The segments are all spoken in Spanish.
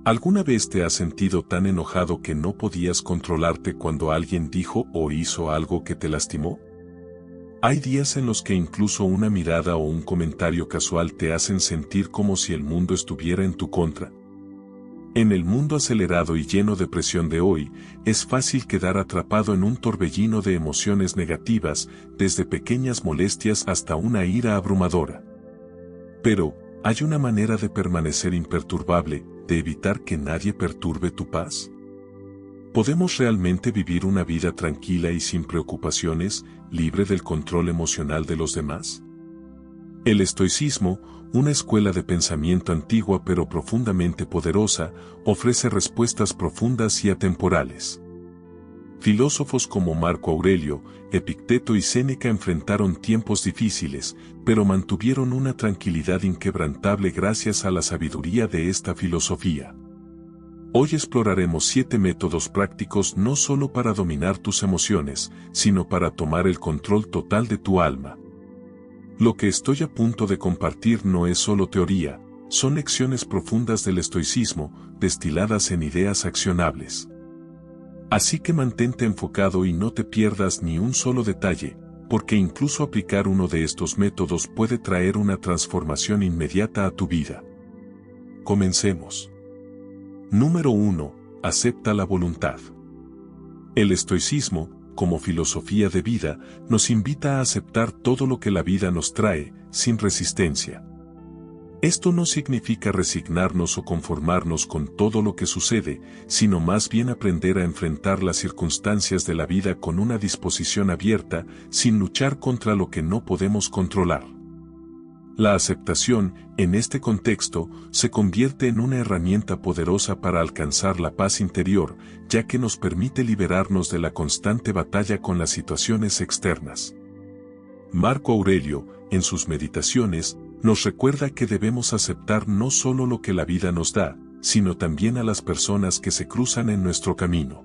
¿Alguna vez te has sentido tan enojado que no podías controlarte cuando alguien dijo o hizo algo que te lastimó? Hay días en los que incluso una mirada o un comentario casual te hacen sentir como si el mundo estuviera en tu contra. En el mundo acelerado y lleno de presión de hoy, es fácil quedar atrapado en un torbellino de emociones negativas, desde pequeñas molestias hasta una ira abrumadora. Pero, ¿hay una manera de permanecer imperturbable, de evitar que nadie perturbe tu paz? ¿Podemos realmente vivir una vida tranquila y sin preocupaciones, libre del control emocional de los demás? El estoicismo, una escuela de pensamiento antigua pero profundamente poderosa, ofrece respuestas profundas y atemporales. Filósofos como Marco Aurelio, Epicteto y Séneca enfrentaron tiempos difíciles, pero mantuvieron una tranquilidad inquebrantable gracias a la sabiduría de esta filosofía. Hoy exploraremos 7 métodos prácticos no solo para dominar tus emociones, sino para tomar el control total de tu alma. Lo que estoy a punto de compartir no es solo teoría, son lecciones profundas del estoicismo, destiladas en ideas accionables. Así que mantente enfocado y no te pierdas ni un solo detalle, porque incluso aplicar uno de estos métodos puede traer una transformación inmediata a tu vida. Comencemos. Número 1. Acepta la voluntad. El estoicismo, como filosofía de vida, nos invita a aceptar todo lo que la vida nos trae, sin resistencia. Esto no significa resignarnos o conformarnos con todo lo que sucede, sino más bien aprender a enfrentar las circunstancias de la vida con una disposición abierta, sin luchar contra lo que no podemos controlar. La aceptación, en este contexto, se convierte en una herramienta poderosa para alcanzar la paz interior, ya que nos permite liberarnos de la constante batalla con las situaciones externas. Marco Aurelio, en sus meditaciones, nos recuerda que debemos aceptar no solo lo que la vida nos da, sino también a las personas que se cruzan en nuestro camino.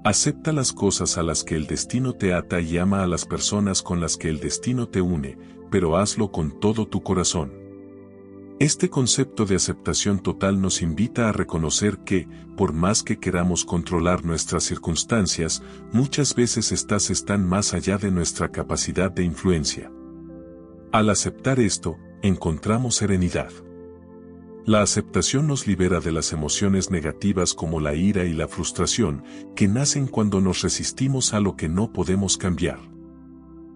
Acepta las cosas a las que el destino te ata y ama a las personas con las que el destino te une, pero hazlo con todo tu corazón. Este concepto de aceptación total nos invita a reconocer que, por más que queramos controlar nuestras circunstancias, muchas veces éstas están más allá de nuestra capacidad de influencia. Al aceptar esto, encontramos serenidad. La aceptación nos libera de las emociones negativas como la ira y la frustración, que nacen cuando nos resistimos a lo que no podemos cambiar.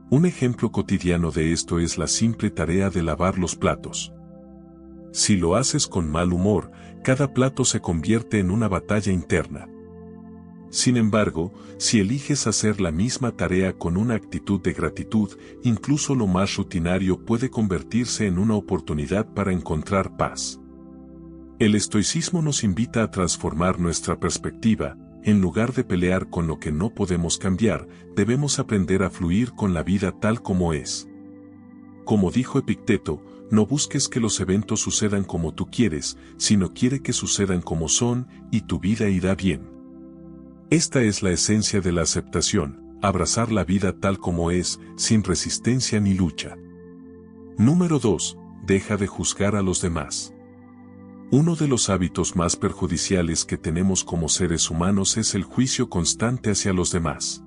Un ejemplo cotidiano de esto es la simple tarea de lavar los platos. Si lo haces con mal humor, cada plato se convierte en una batalla interna. Sin embargo, si eliges hacer la misma tarea con una actitud de gratitud, incluso lo más rutinario puede convertirse en una oportunidad para encontrar paz. El estoicismo nos invita a transformar nuestra perspectiva. En lugar de pelear con lo que no podemos cambiar, debemos aprender a fluir con la vida tal como es. Como dijo Epicteto, no busques que los eventos sucedan como tú quieres, sino quiere que sucedan como son, y tu vida irá bien. Esta es la esencia de la aceptación, abrazar la vida tal como es, sin resistencia ni lucha. Número 2. Deja de juzgar a los demás. Uno de los hábitos más perjudiciales que tenemos como seres humanos es el juicio constante hacia los demás.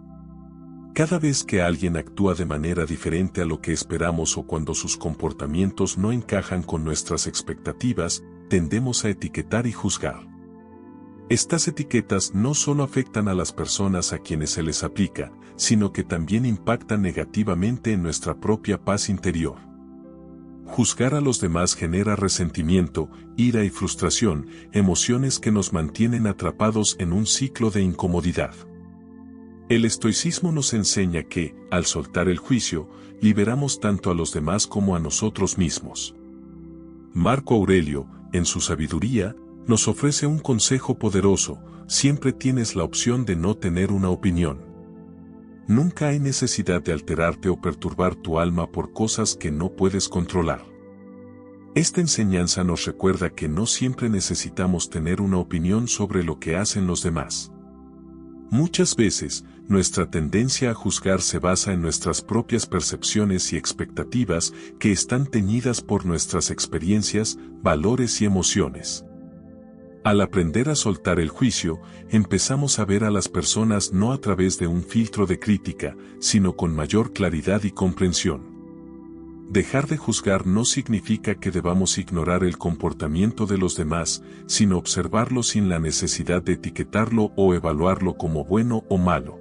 Cada vez que alguien actúa de manera diferente a lo que esperamos o cuando sus comportamientos no encajan con nuestras expectativas, tendemos a etiquetar y juzgar. Estas etiquetas no solo afectan a las personas a quienes se les aplica, sino que también impactan negativamente en nuestra propia paz interior. Juzgar a los demás genera resentimiento, ira y frustración, emociones que nos mantienen atrapados en un ciclo de incomodidad. El estoicismo nos enseña que, al soltar el juicio, liberamos tanto a los demás como a nosotros mismos. Marco Aurelio, en su sabiduría, nos ofrece un consejo poderoso: siempre tienes la opción de no tener una opinión. Nunca hay necesidad de alterarte o perturbar tu alma por cosas que no puedes controlar. Esta enseñanza nos recuerda que no siempre necesitamos tener una opinión sobre lo que hacen los demás. Muchas veces, nuestra tendencia a juzgar se basa en nuestras propias percepciones y expectativas que están teñidas por nuestras experiencias, valores y emociones. Al aprender a soltar el juicio, empezamos a ver a las personas no a través de un filtro de crítica, sino con mayor claridad y comprensión. Dejar de juzgar no significa que debamos ignorar el comportamiento de los demás, sino observarlo sin la necesidad de etiquetarlo o evaluarlo como bueno o malo.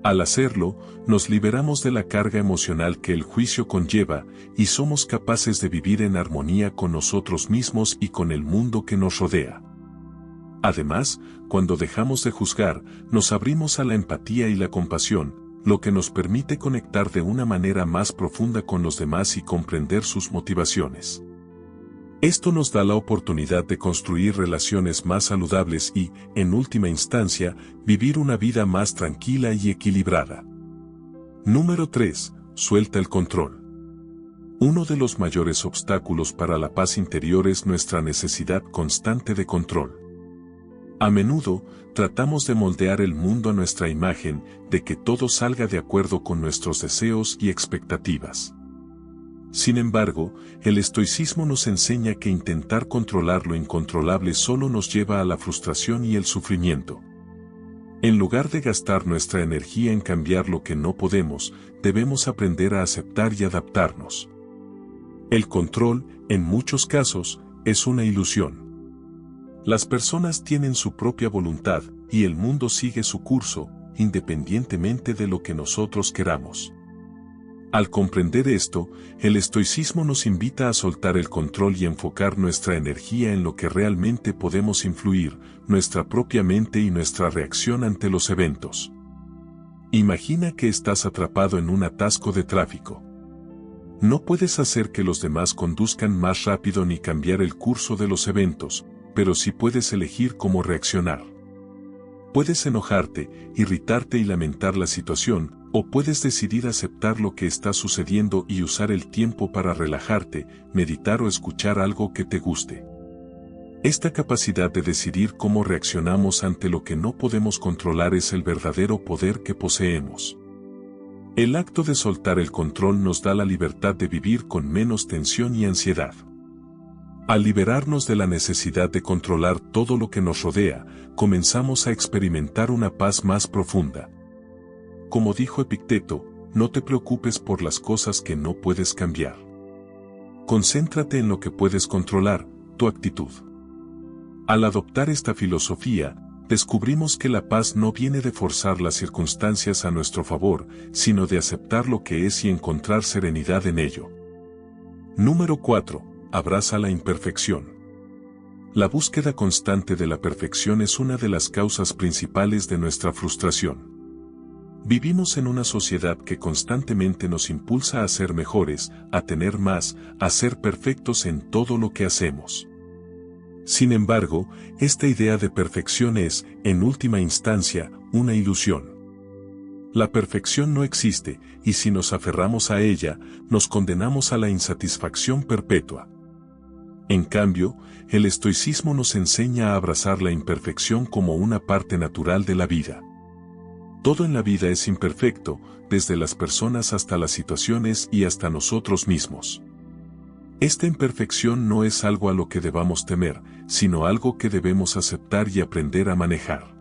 Al hacerlo, nos liberamos de la carga emocional que el juicio conlleva y somos capaces de vivir en armonía con nosotros mismos y con el mundo que nos rodea. Además, cuando dejamos de juzgar, nos abrimos a la empatía y la compasión, lo que nos permite conectar de una manera más profunda con los demás y comprender sus motivaciones. Esto nos da la oportunidad de construir relaciones más saludables y, en última instancia, vivir una vida más tranquila y equilibrada. Número 3. Suelta el control. Uno de los mayores obstáculos para la paz interior es nuestra necesidad constante de control. A menudo, tratamos de moldear el mundo a nuestra imagen, de que todo salga de acuerdo con nuestros deseos y expectativas. Sin embargo, el estoicismo nos enseña que intentar controlar lo incontrolable solo nos lleva a la frustración y el sufrimiento. En lugar de gastar nuestra energía en cambiar lo que no podemos, debemos aprender a aceptar y adaptarnos. El control, en muchos casos, es una ilusión. Las personas tienen su propia voluntad, y el mundo sigue su curso, independientemente de lo que nosotros queramos. Al comprender esto, el estoicismo nos invita a soltar el control y enfocar nuestra energía en lo que realmente podemos influir, nuestra propia mente y nuestra reacción ante los eventos. Imagina que estás atrapado en un atasco de tráfico. No puedes hacer que los demás conduzcan más rápido ni cambiar el curso de los eventos, pero sí puedes elegir cómo reaccionar. Puedes enojarte, irritarte y lamentar la situación, o puedes decidir aceptar lo que está sucediendo y usar el tiempo para relajarte, meditar o escuchar algo que te guste. Esta capacidad de decidir cómo reaccionamos ante lo que no podemos controlar es el verdadero poder que poseemos. El acto de soltar el control nos da la libertad de vivir con menos tensión y ansiedad. Al liberarnos de la necesidad de controlar todo lo que nos rodea, comenzamos a experimentar una paz más profunda. Como dijo Epicteto, no te preocupes por las cosas que no puedes cambiar. Concéntrate en lo que puedes controlar, tu actitud. Al adoptar esta filosofía, descubrimos que la paz no viene de forzar las circunstancias a nuestro favor, sino de aceptar lo que es y encontrar serenidad en ello. Número 4. Abraza la imperfección. La búsqueda constante de la perfección es una de las causas principales de nuestra frustración. Vivimos en una sociedad que constantemente nos impulsa a ser mejores, a tener más, a ser perfectos en todo lo que hacemos. Sin embargo, esta idea de perfección es, en última instancia, una ilusión. La perfección no existe, y si nos aferramos a ella, nos condenamos a la insatisfacción perpetua. En cambio, el estoicismo nos enseña a abrazar la imperfección como una parte natural de la vida. Todo en la vida es imperfecto, desde las personas hasta las situaciones y hasta nosotros mismos. Esta imperfección no es algo a lo que debamos temer, sino algo que debemos aceptar y aprender a manejar.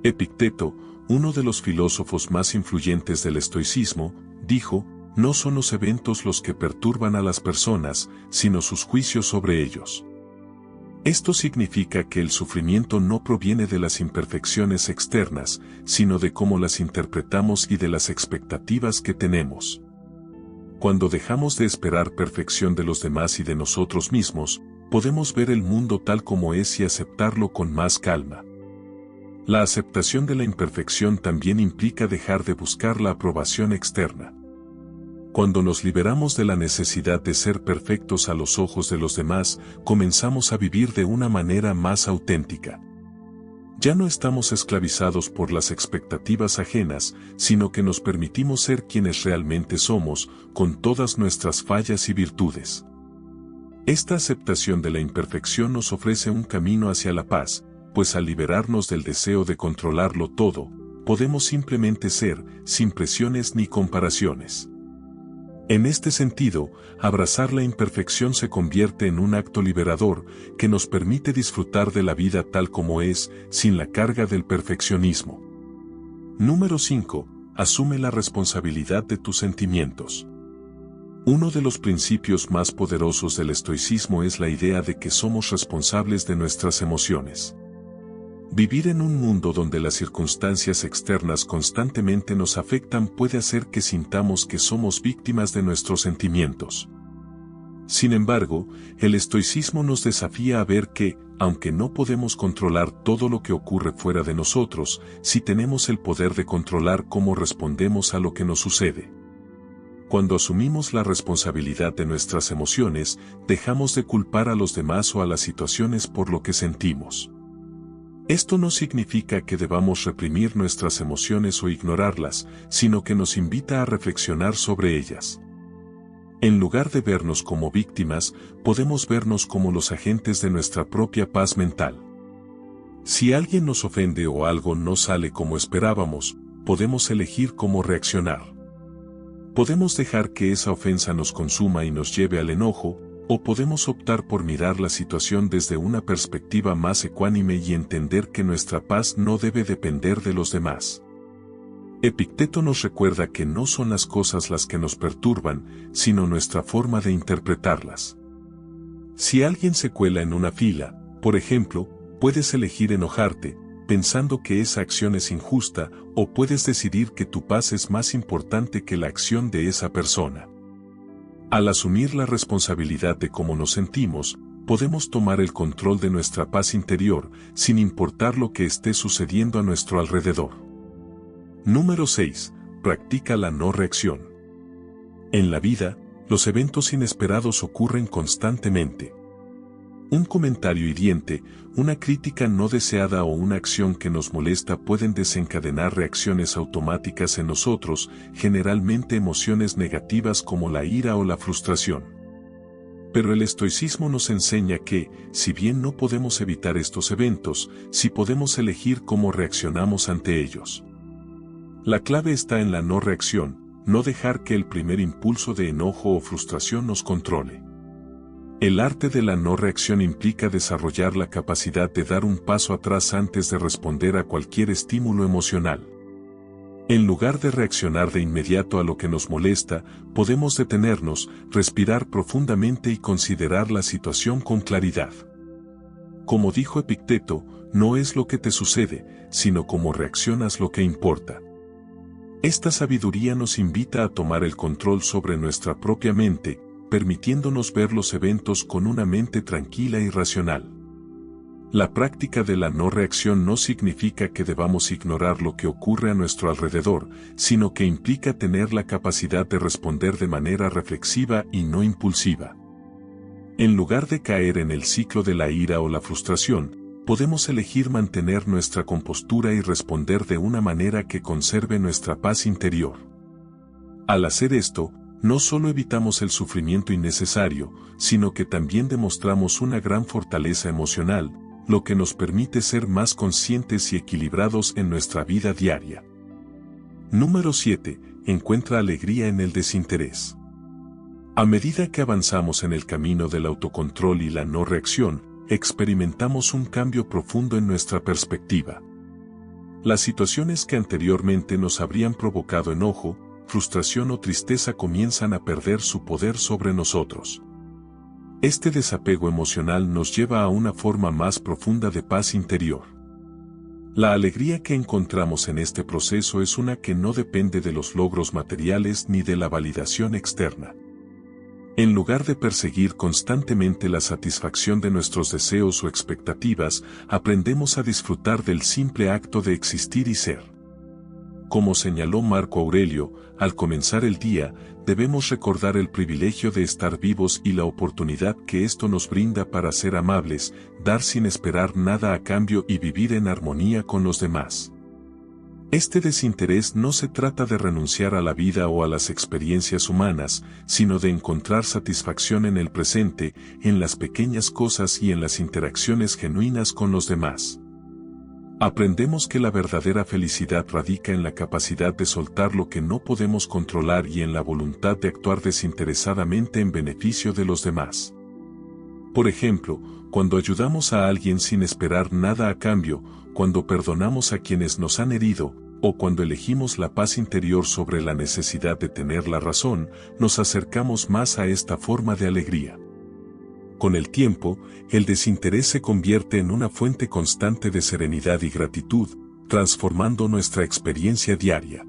Epicteto, uno de los filósofos más influyentes del estoicismo, dijo: no son los eventos los que perturban a las personas, sino sus juicios sobre ellos. Esto significa que el sufrimiento no proviene de las imperfecciones externas, sino de cómo las interpretamos y de las expectativas que tenemos. Cuando dejamos de esperar perfección de los demás y de nosotros mismos, podemos ver el mundo tal como es y aceptarlo con más calma. La aceptación de la imperfección también implica dejar de buscar la aprobación externa. Cuando nos liberamos de la necesidad de ser perfectos a los ojos de los demás, comenzamos a vivir de una manera más auténtica. Ya no estamos esclavizados por las expectativas ajenas, sino que nos permitimos ser quienes realmente somos, con todas nuestras fallas y virtudes. Esta aceptación de la imperfección nos ofrece un camino hacia la paz, pues al liberarnos del deseo de controlarlo todo, podemos simplemente ser, sin presiones ni comparaciones. En este sentido, abrazar la imperfección se convierte en un acto liberador que nos permite disfrutar de la vida tal como es, sin la carga del perfeccionismo. Número 5. Asume la responsabilidad de tus sentimientos. Uno de los principios más poderosos del estoicismo es la idea de que somos responsables de nuestras emociones. Vivir en un mundo donde las circunstancias externas constantemente nos afectan puede hacer que sintamos que somos víctimas de nuestros sentimientos. Sin embargo, el estoicismo nos desafía a ver que, aunque no podemos controlar todo lo que ocurre fuera de nosotros, sí tenemos el poder de controlar cómo respondemos a lo que nos sucede. Cuando asumimos la responsabilidad de nuestras emociones, dejamos de culpar a los demás o a las situaciones por lo que sentimos. Esto no significa que debamos reprimir nuestras emociones o ignorarlas, sino que nos invita a reflexionar sobre ellas. En lugar de vernos como víctimas, podemos vernos como los agentes de nuestra propia paz mental. Si alguien nos ofende o algo no sale como esperábamos, podemos elegir cómo reaccionar. Podemos dejar que esa ofensa nos consuma y nos lleve al enojo, o podemos optar por mirar la situación desde una perspectiva más ecuánime y entender que nuestra paz no debe depender de los demás. Epicteto nos recuerda que no son las cosas las que nos perturban, sino nuestra forma de interpretarlas. Si alguien se cuela en una fila, por ejemplo, puedes elegir enojarte, pensando que esa acción es injusta, o puedes decidir que tu paz es más importante que la acción de esa persona. Al asumir la responsabilidad de cómo nos sentimos, podemos tomar el control de nuestra paz interior, sin importar lo que esté sucediendo a nuestro alrededor. Número 6. Practica la no reacción. En la vida, los eventos inesperados ocurren constantemente. Un comentario hiriente, una crítica no deseada o una acción que nos molesta pueden desencadenar reacciones automáticas en nosotros, generalmente emociones negativas como la ira o la frustración. Pero el estoicismo nos enseña que, si bien no podemos evitar estos eventos, sí podemos elegir cómo reaccionamos ante ellos. La clave está en la no reacción, no dejar que el primer impulso de enojo o frustración nos controle. El arte de la no reacción implica desarrollar la capacidad de dar un paso atrás antes de responder a cualquier estímulo emocional. En lugar de reaccionar de inmediato a lo que nos molesta, podemos detenernos, respirar profundamente y considerar la situación con claridad. Como dijo Epicteto, no es lo que te sucede, sino cómo reaccionas lo que importa. Esta sabiduría nos invita a tomar el control sobre nuestra propia mente, permitiéndonos ver los eventos con una mente tranquila y racional. La práctica de la no reacción no significa que debamos ignorar lo que ocurre a nuestro alrededor, sino que implica tener la capacidad de responder de manera reflexiva y no impulsiva. En lugar de caer en el ciclo de la ira o la frustración, podemos elegir mantener nuestra compostura y responder de una manera que conserve nuestra paz interior. Al hacer esto, no solo evitamos el sufrimiento innecesario, sino que también demostramos una gran fortaleza emocional, lo que nos permite ser más conscientes y equilibrados en nuestra vida diaria. Número 7. Encuentra alegría en el desinterés. A medida que avanzamos en el camino del autocontrol y la no reacción, experimentamos un cambio profundo en nuestra perspectiva. Las situaciones que anteriormente nos habrían provocado enojo, frustración o tristeza comienzan a perder su poder sobre nosotros. Este desapego emocional nos lleva a una forma más profunda de paz interior. La alegría que encontramos en este proceso es una que no depende de los logros materiales ni de la validación externa. En lugar de perseguir constantemente la satisfacción de nuestros deseos o expectativas, aprendemos a disfrutar del simple acto de existir y ser. Como señaló Marco Aurelio, al comenzar el día, debemos recordar el privilegio de estar vivos y la oportunidad que esto nos brinda para ser amables, dar sin esperar nada a cambio y vivir en armonía con los demás. Este desinterés no se trata de renunciar a la vida o a las experiencias humanas, sino de encontrar satisfacción en el presente, en las pequeñas cosas y en las interacciones genuinas con los demás. Aprendemos que la verdadera felicidad radica en la capacidad de soltar lo que no podemos controlar y en la voluntad de actuar desinteresadamente en beneficio de los demás. Por ejemplo, cuando ayudamos a alguien sin esperar nada a cambio, cuando perdonamos a quienes nos han herido, o cuando elegimos la paz interior sobre la necesidad de tener la razón, nos acercamos más a esta forma de alegría. Con el tiempo, el desinterés se convierte en una fuente constante de serenidad y gratitud, transformando nuestra experiencia diaria.